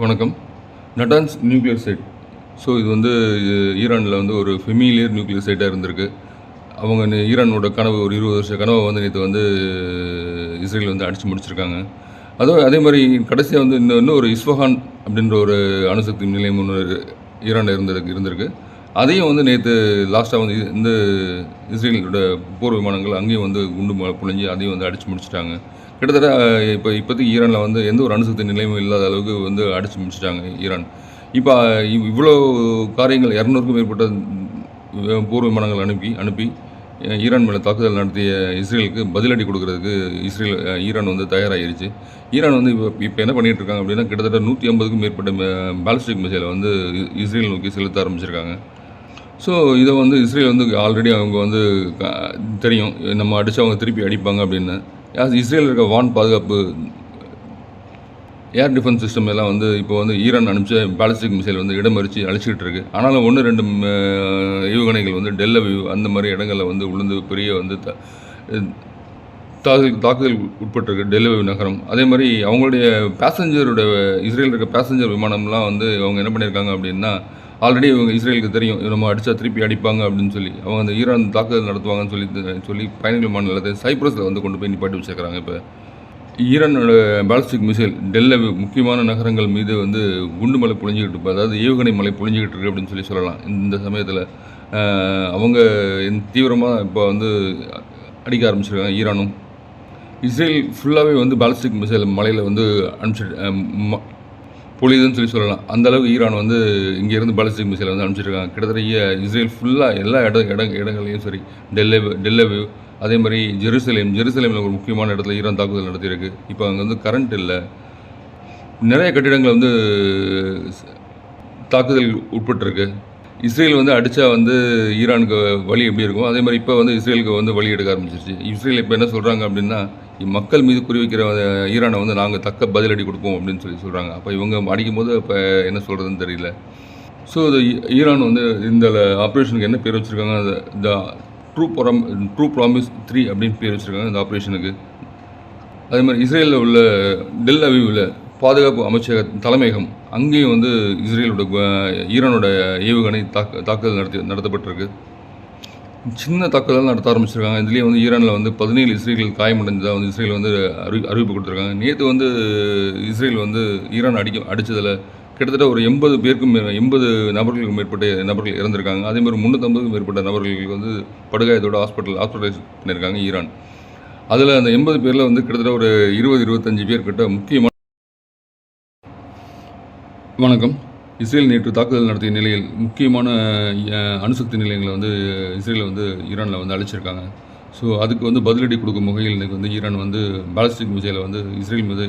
வணக்கம். Natanz nuclear side. So இது வந்து ஈரானில் வந்து ஒரு ஃபெமிலியர் நியூக்ளியர் சைட்டாக இருந்திருக்கு. அவங்க ஈரானோட கனவு ஒரு 20 வருஷ கனவை வந்து நேற்று வந்து இஸ்ரேல் வந்து அடித்து முடிச்சிருக்காங்க. அதே மாதிரி கடைசியாக வந்து இன்னும் ஒரு இஸ்ஃபஹான் அப்படின்ற ஒரு அணுசக்தி நிலையம் ஒன்று ஈரானில் இருந்திருக்கு. அதையும் வந்து நேற்று லாஸ்ட்டாக வந்து இந்த இஸ்ரேலோட போர் விமானங்கள் அங்கேயும் வந்து குண்டு புழிஞ்சு அதையும் வந்து அடித்து முடிச்சிட்டாங்க. கிட்டத்தட்ட இப்போதைக்கு ஈரானில் வந்து எந்த ஒரு அணுசக்தி நிலையமும் இல்லாத அளவுக்கு வந்து அடித்து முடிச்சிட்டாங்க ஈரான். இப்போ இவ்வளோ காரியங்கள் 200க்கும் மேற்பட்ட போர் விமானங்கள் அனுப்பி ஈரான் மேலே தாக்குதல் நடத்திய இஸ்ரேலுக்கு பதிலடி கொடுக்கறதுக்கு ஈரான் வந்து தயாராகிருச்சு. ஈரான் வந்து இப்போ என்ன பண்ணிகிட்டு இருக்காங்க அப்படின்னா, கிட்டத்தட்ட 150க்கும் மேற்பட்ட பாலிஸ்டிக் மிசைலை வந்து இஸ்ரேல் நோக்கி செலுத்த ஆரம்பிச்சிருக்காங்க. ஸோ இதை வந்து இஸ்ரேல் வந்து ஆல்ரெடி அவங்க வந்து தெரியும், நம்ம அடித்து அவங்க திருப்பி அடிப்பாங்க அப்படின்னு. இஸ்ரேல் இருக்க வான் பாதுகாப்பு ஏர் டிஃபென்ஸ் சிஸ்டம் எல்லாம் வந்து இப்போ வந்து ஈரான் அனுப்பிச்ச பாலிஸ்டிக் மிசைல் வந்து இடமறிச்சு அழிச்சிக்கிட்டு இருக்கு. ஆனாலும் 1-2 ஏவுகணைகள் வந்து டெல் அவீவ் அந்த மாதிரி இடங்களில் வந்து உளுந்து பெரிய வந்து தாக்குதல் உட்பட்டிருக்கு டெல் அவீவ் நகரம். அதே மாதிரி அவங்களுடைய இஸ்ரேல் இருக்க பேசஞ்சர் விமானம்லாம் வந்து அவங்க என்ன பண்ணியிருக்காங்க அப்படின்னா, ஆல்ரெடி இவங்க இஸ்ரேலுக்கு தெரியும் நம்ம அடித்தா திருப்பி அடிப்பாங்க அப்படின்னு சொல்லி அவங்க அந்த ஈரான் தாக்குதல் நடத்துவாங்கன்னு சொல்லி பயணிகள் விமான நிலையத்தை சைப்ரஸில் வந்து கொண்டு போய் நிப்பாட்டி வச்சுருக்கிறாங்க. இப்போ ஈரானோட பாலிஸ்டிக் மிசைல் டெல் அவீவ் முக்கியமான நகரங்கள் மீது வந்து குண்டு மலை பொழிஞ்சிக்கிட்டு இருப்போம், அதாவது ஏவுகணை மலை பொழிஞ்சிக்கிட்டு இருக்கு அப்படின்னு சொல்லலாம். இந்த சமயத்தில் அவங்க தீவிரமாக இப்போ வந்து அடிக்க ஆரம்பிச்சிருக்காங்க ஈரானும். இஸ்ரேல் ஃபுல்லாகவே வந்து பாலிஸ்டிக் மிசைல் மலையில் வந்து பொழியுதுன்னு சொல்லலாம். அந்தளவுக்கு ஈரான் வந்து இங்கேருந்து பாலிஸ்டிக் மிசைல் வந்து அனுப்பிச்சிருக்காங்க. கிட்டத்தட்ட இஸ்ரேல் ஃபுல்லாக எல்லா இடங்களையும் சரி, டெல் அவீவ் அதே மாதிரி ஜெருசலேமில் ஒரு முக்கியமான இடத்துல ஈரான் தாக்குதல் நடத்தியிருக்கு. இப்போ அங்கே வந்து கரண்ட் இல்லை, நிறைய கட்டிடங்கள் வந்து தாக்குதல் உட்பட்டிருக்கு. இஸ்ரேல் வந்து அடித்தா வந்து ஈரானுக்கு வழி எப்படி இருக்கும், அதே மாதிரி இப்போ வந்து இஸ்ரேலுக்கு வந்து வழி எடுக்க ஆரம்பிச்சிருச்சு. இஸ்ரேல் இப்போ என்ன சொல்கிறாங்க அப்படின்னா, மக்கள் மீது குறிவைக்கிற ஈரானை வந்து நாங்கள் தக்க பதிலடி கொடுப்போம் அப்படின்னு சொல்கிறாங்க. அப்போ இவங்க அடிக்கும்போது இப்போ என்ன சொல்கிறதுன்னு தெரியல. ஸோ ஈரான் வந்து இந்த ஆப்ரேஷனுக்கு என்ன பேர் வச்சுருக்காங்க, த ட்ரூ ப்ராமிஸ் 3 அப்படின்னு பேர் வச்சுருக்காங்க இந்த ஆப்ரேஷனுக்கு. அதே மாதிரி இஸ்ரேலில் உள்ள டெல் அவீவில் பாதுகாப்பு அமைச்சக தலைமையகம் அங்கேயும் வந்து ஈரானோட ஏவுகணை தாக்குதல் நடத்தப்பட்டிருக்கு. சின்ன தாக்குதல் நடத்த ஆரம்பிச்சிருக்காங்க. இதுலேயே வந்து ஈரானில் வந்து 17 இஸ்ரேலிகள் காயமடைந்ததாக வந்து இஸ்ரேல் வந்து அறிவிப்பு கொடுத்துருக்காங்க. நேற்று வந்து இஸ்ரேல் வந்து ஈரான் அடித்ததில் கிட்டத்தட்ட ஒரு 80 நபர்களுக்கு மேற்பட்ட நபர்கள் இறந்திருக்காங்க. அதேமாதிரி 350க்கும் மேற்பட்ட நபர்களுக்கு வந்து படுகாயத்தோட ஹாஸ்பிட்டலைஸ் பண்ணியிருக்காங்க ஈரான். அதில் அந்த 80 பேரில் வந்து கிட்டத்தட்ட ஒரு 20-25 பேர் கிட்ட முக்கியமான. வணக்கம். இஸ்ரேல் நேற்று தாக்குதல் நடத்திய நிலையில் முக்கியமான அணுசக்தி நிலையங்களை வந்து இஸ்ரேலில் வந்து ஈரானில் வந்து அழிச்சிருக்காங்க. ஸோ அதுக்கு வந்து பதிலடி கொடுக்கும் வகையில் இன்றைக்கி வந்து ஈரான் வந்து பாலிஸ்டிக் மிசைலை வந்து இஸ்ரேல் மீது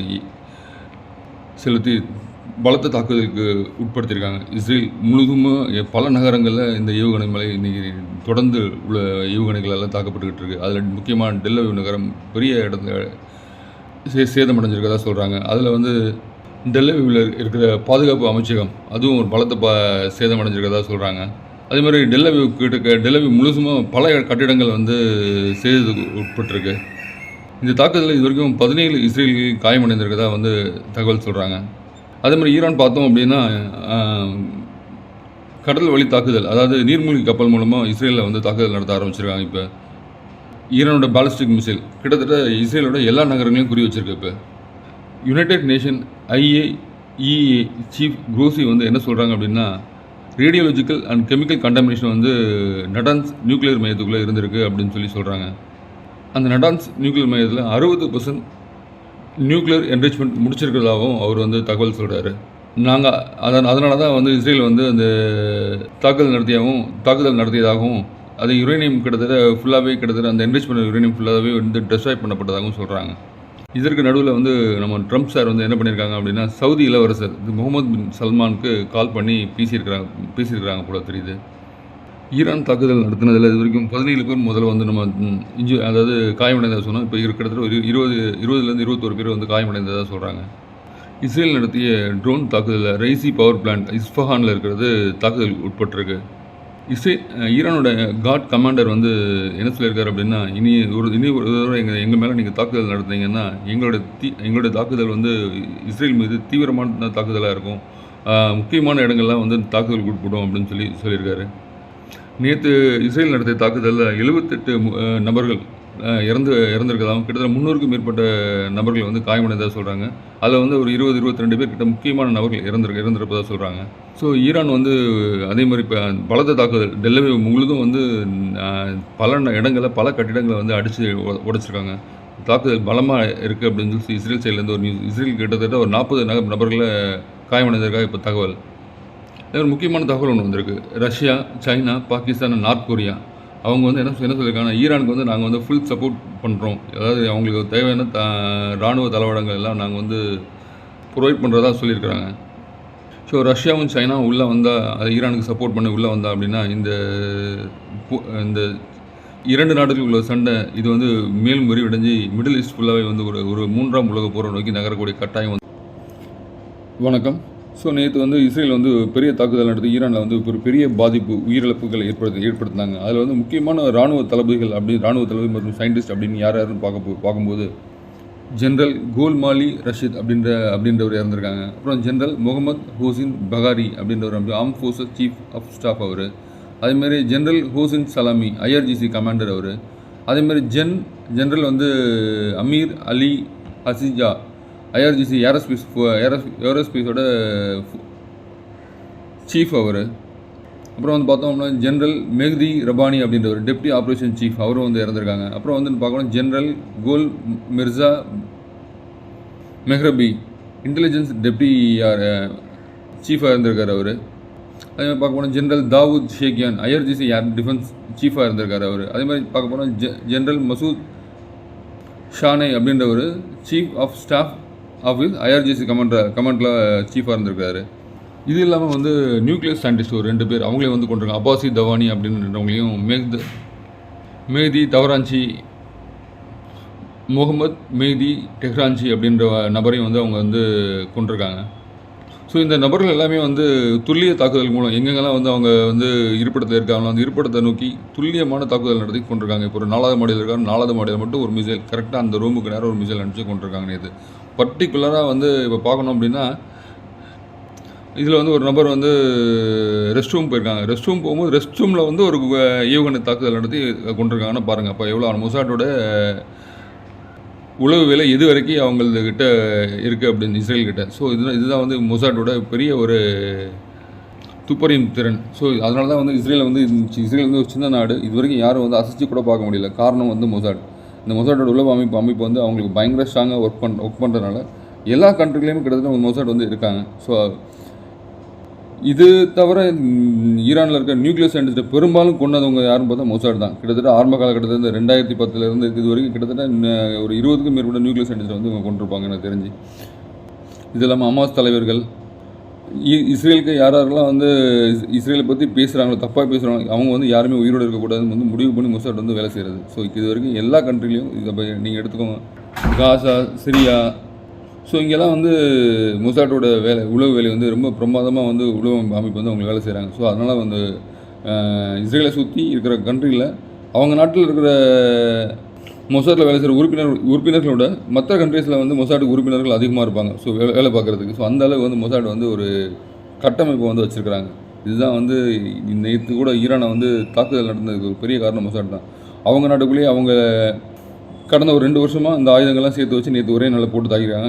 செலுத்தி பலத்த தாக்குதலுக்கு உட்படுத்தியிருக்காங்க. இஸ்ரேல் முழுதுமாக பல நகரங்களில் இந்த ஏவுகணை மலை இன்றைக்கி தொடர்ந்து உள்ள ஏவுகணைகளெல்லாம் தாக்கப்பட்டுக்கிட்டு இருக்குது. அதில் முக்கியமான டெல் அவீவ் நகரம் பெரிய இடத்துல சேதமடைஞ்சிருக்கதாக சொல்கிறாங்க. அதில் வந்து டெல் அவீவில் இருக்கிற பாதுகாப்பு அமைச்சகம் அதுவும் ஒரு பலத்தை சேதமடைஞ்சிருக்கதாக சொல்கிறாங்க. அதே மாதிரி டெல் அவீவ் முழுசுமாக பல கட்டிடங்கள் வந்து சேதத்துக்கு உட்பட்டிருக்கு. இந்த தாக்குதலில் இது வரைக்கும் 17 இஸ்ரேலில் காயமடைந்திருக்கதாக வந்து தகவல் சொல்கிறாங்க. அதே மாதிரி ஈரான் பார்த்தோம் அப்படின்னா, கடல் வழி தாக்குதல், அதாவது நீர்மூழ்கி கப்பல் மூலமாக இஸ்ரேலில் வந்து தாக்குதல் நடத்த ஆரம்பிச்சிருக்காங்க. இப்போ ஈரானோட பாலிஸ்டிக் மிசைல் கிட்டத்தட்ட இஸ்ரேலோட எல்லா நகரங்களையும் குறி வச்சிருக்கு. இப்போ யுனைடெட் நேஷன் IAEA சீஃப் குரோசி வந்து என்ன சொல்கிறாங்க அப்படின்னா, ரேடியோலஜிக்கல் அண்ட் கெமிக்கல் கண்டாமினேஷன் வந்து நட்டான்ஸ் நியூக்ளியர் மையத்துக்குள்ளே இருந்திருக்கு அப்படின்னு சொல்கிறாங்க. அந்த நட்டான்ஸ் நியூக்ளியர் மையத்தில் 60% நியூக்ளியர் என்ரிச்மெண்ட் முடிச்சிருக்கிறதாகவும் அவர் வந்து தகவல் சொல்கிறாரு. அதனால தான் வந்து இஸ்ரேல் வந்து அந்த தாக்குதல் நடத்தியதாகவும் அது யுரேனியம் கிட்டத்தட்ட அந்த என்ரிச்மெண்ட் யுரேனியம் ஃபுல்லாகவே வந்து டெஸ்ட்ராய் பண்ணப்பட்டதாகவும் சொல்கிறாங்க. இதற்கு நடுவில் வந்து நம்ம ட்ரம்ப் சார் வந்து என்ன பண்ணியிருக்காங்க அப்படின்னா, சவுதி இளவரசர் முகமது பின் சல்மானுக்கு கால் பண்ணி பேசியிருக்கிறாங்க போல தெரியுது. ஈரான் தாக்குதல் நடத்தினதில் இது வரைக்கும் 17 பேர் முதல்ல வந்து நம்ம அதாவது காயமடைந்ததாக சொன்னோம். இப்போ கிட்டத்தட்ட ஒரு 20-21 பேர் வந்து காயமடைந்ததாக சொல்கிறாங்க. இஸ்ரேல் நடத்திய ட்ரோன் தாக்குதலில் ரைசி பவர் பிளான்ட் இஸ்ஃபஹானில் இருக்கிறது தாக்குதல் உட்பட்டிருக்கு. ஈரானோட காட் கமாண்டர் வந்து என்ன சொல்லியிருக்காரு அப்படின்னா, இனி ஒரு தடவை எங்கள் மேலே நீங்கள் தாக்குதல் நடத்துனீங்கன்னா எங்களோட தாக்குதல் வந்து இஸ்ரேல் மீது தீவிரமான தாக்குதலாக இருக்கும், முக்கியமான இடங்கள்லாம் வந்து தாக்குதலுக்கு உட்படும் அப்படின்னு சொல்லியிருக்காரு. நேற்று இஸ்ரேல் நடத்திய தாக்குதலில் 78 நபர்கள் இறந்திருக்கதாகவும் கிட்டத்தட்ட 300க்கும் மேற்பட்ட நபர்கள் வந்து காயமடைந்ததாக சொல்கிறாங்க. அதில் வந்து ஒரு 22 பேர் கிட்ட முக்கியமான நபர்கள் இறந்திருப்பதாக சொல்கிறாங்க. ஸோ ஈரான் வந்து அதே மாதிரி இப்போ பலத்த தாக்குதல் டெல்லவிவ் முழுதும் வந்து பல இடங்களில் பல கட்டிடங்களை வந்து அடித்து உடைச்சிருக்காங்க. தாக்குதல் பலமாக இருக்குது அப்படின்னு சொல்லி இஸ்ரேல் சைட்லேருந்து ஒரு நியூஸ். இஸ்ரேல் கிட்டத்தட்ட ஒரு 40 நபர்களை காயமடைந்திருக்காக இப்போ தகவல். அதே ஒரு முக்கியமான தகவல் ஒன்று வந்திருக்கு. Russia, China, Pakistan, north Korea அவங்க வந்து என்ன சொல்லியிருக்காங்கன்னா, ஈரானுக்கு வந்து நாங்கள் வந்து ஃபுல் சப்போர்ட் பண்ணுறோம், அதாவது அவங்களுக்கு தேவையான இராணுவ தளவாடங்கள் எல்லாம் நாங்கள் வந்து ப்ரொவைட் பண்ணுறதா சொல்லியிருக்கிறாங்க. ஸோ ரஷ்யாவும் சைனாவும் உள்ளே வந்தால், அது ஈரானுக்கு சப்போர்ட் பண்ணி உள்ளே வந்தால் அப்படின்னா இந்த 2 நாடுகளுக்கு உள்ள சண்டை இது வந்து மேலும் விரிவடைஞ்சு மிடில் ஈஸ்ட் ஃபுல்லாகவே வந்து ஒரு 3ஆம் உலக போரை நோக்கி நகரக்கூடிய கட்டாயம் வந்து. வணக்கம். ஸோ நேற்று வந்து இஸ்ரேல் வந்து பெரிய தாக்குதல் நடத்தி ஈரானில் வந்து ஒரு பெரிய பாதிப்பு உயிரிழப்புகளை ஏற்படுத்தினாங்க. அதில் வந்து முக்கியமான இராணுவ தளபதி மற்றும் சயின்டிஸ்ட் அப்படின்னு யாருன்னு பார்க்கும்போது ஜென்ரல் கோல்மாலி ரஷீத் அப்படின்றவர் இறந்துருக்காங்க. அப்புறம் ஜென்ரல் முகமது ஹோசின் பகாரி அப்படின்றவர் arm forces chief of staff அவர். அதேமாதிரி general Hossein Salami IRGC commander அவர். அதேமாதிரி ஜென்ரல் வந்து அமீர் அலி ஹசிஜா IRGC ஏரோஸ்பேஸோட சீஃப் அவர். அப்புறம் வந்து பார்த்தோம்னா ஜென்ரல் மெஹ்தி ரபானி அப்படின்றவர் டெப்டி ஆப்ரேஷன் சீஃப் அவரும் வந்து இறந்துருக்காங்க. அப்புறம் வந்து பார்க்கணும் general Gholamreza Mehrabi intelligence deputy சீஃபாக இருந்திருக்கார் அவர். அதே மாதிரி பார்க்க போனால் general Davoud Sheikhian IRGC air defence சீஃபாக இருந்திருக்கார் அவர். அதே மாதிரி பார்க்க போனால் ஜென்ரல் மசூத் ஷானை அப்படின்றவர் chief of staff office IRGC கமாண்டில் சீஃபாக இருந்திருக்காரு. இது இல்லாமல் வந்து நியூக்ளியர் சயின்டிஸ்ட் ஒரு 2 பேர் அவங்களே வந்து கொண்டிருக்காங்க. அப்பாசி தவானி அப்படின்றவங்களையும் மேதி தவராஞ்சி முகமது மேதி டெஹ்ரான்சி அப்படின்ற நபரையும் வந்து அவங்க வந்து கொண்டிருக்காங்க. ஸோ இந்த நபர்கள் எல்லாமே வந்து துல்லிய தாக்குதல் மூலம் எங்கெங்கெல்லாம் வந்து அவங்க வந்து இருப்பிடத்தில் இருக்காங்களோ அந்த இருப்பிடத்தை நோக்கி துல்லியமான தாக்குதல் நடத்தி கொண்டிருக்காங்க. இப்போ ஒரு 4வது மாடியில் இருக்காங்க, 4வது மாடியில் மட்டும் ஒரு மிசைல் கரெக்டாக அந்த ரூமுக்கு நேரம் ஒரு மிசைல் அனுப்பிச்சு கொண்டிருக்காங்க. நேற்று பர்டிகுலராக வந்து இப்போ பார்க்கணும் அப்படின்னா இதில் வந்து ஒரு நபர் வந்து ரெஸ்ட் ரூம் போயிருக்காங்க. ரெஸ்ட் ரூம் போகும்போது ரெஸ்ட் ரூமில் வந்து ஒரு ஏவுகணை தாக்குதல் நடத்தி கொண்டிருக்காங்கன்னா பாருங்கள். அப்போ எவ்வளோ மொசாட்டோட உளவு வேலை எது வரைக்கும் அவங்கக்கிட்ட இருக்குது அப்படின்னு இஸ்ரேல்கிட்ட. ஸோ இதுதான் வந்து மொசாட்டோட பெரிய ஒரு துப்பறியும் திறன். ஸோ அதனால தான் வந்து இஸ்ரேல் வந்து ஒரு சின்ன நாடு, இது வரைக்கும் யாரும் வந்து அசைச்சு கூட பார்க்க முடியல. காரணம் வந்து மொசாட். இந்த மொசாட்டோட உளவு அமைப்பு வந்து அவங்களுக்கு பயங்கர ஸ்ட்ராங்காக ஒர்க் பண்ணுறதுனால எல்லா கண்ட்ரிலையுமே கிட்டத்தட்ட மொசாட் வந்து இருக்காங்க. ஸோ இது தவிர ஈரானில் இருக்க நியூக்ளியர் சயின்டிஸ்ட்டை பெரும்பாலும் கொண்டவங்க யாருன்னு பார்த்தா மொசாட் தான். கிட்டத்தட்ட ஆரம்ப காலகட்டத்தில் 2010 இது வரைக்கும் கிட்டத்தட்ட ஒரு 20க்கும் மேற்பட்ட நியூக்ளியர் சயின்டிஸ்ட்டை வந்து இவங்க கொண்டிருப்பாங்க எனக்கு தெரிஞ்சு. இது இல்லாமல் ஹமாஸ் தலைவர்கள், இஸ்ரேலுக்கு யாரெல்லாம் வந்து இஸ்ரேலை பற்றி பேசுகிறாங்களோ, தப்பாக பேசுகிறாங்க, அவங்க வந்து யாருமே உயிரோடு இருக்கக்கூடாதுன்னு வந்து முடிவு பண்ணி மொசாட் வந்து வேலை செய்கிறது. ஸோ இது வரைக்கும் எல்லா கண்ட்ரிலையும் இதை நீங்கள் எடுத்துக்கோங்க, காசா, சிரியா, ஸோ இங்கெல்லாம் வந்து மொசாட்டோட உளவு வேலை வந்து ரொம்ப பிரமாதமாக வந்து உளவு அமைப்பு வந்து அவங்க வேலை செய்கிறாங்க. ஸோ அதனால் வந்து இஸ்ரேலை சுற்றி இருக்கிற கண்ட்ரியில் அவங்க நாட்டில் இருக்கிற மொசாட்டில் வேலை செய்கிற உறுப்பினர்களோட மற்ற கண்ட்ரீஸில் வந்து மொசாட்டுக்கு உறுப்பினர்கள் அதிகமாக இருப்பாங்க. ஸோ வேலை பார்க்குறதுக்கு. ஸோ அந்த அளவுக்கு வந்து மொசாட் வந்து ஒரு கட்டமைப்பை வந்து வச்சுருக்கிறாங்க. இதுதான் வந்து நேற்று கூட ஈரானை வந்து தாக்குதல் நடந்ததுக்கு ஒரு பெரிய காரணம் மொசாட் தான். அவங்க நாட்டுக்குள்ளேயே அவங்க கடந்த ஒரு 2 வருஷமாக இந்த ஆயுதங்கள்லாம் சேர்த்து வச்சு நேற்று ஒரே நாளில் போட்டு தாக்கிடுறாங்க.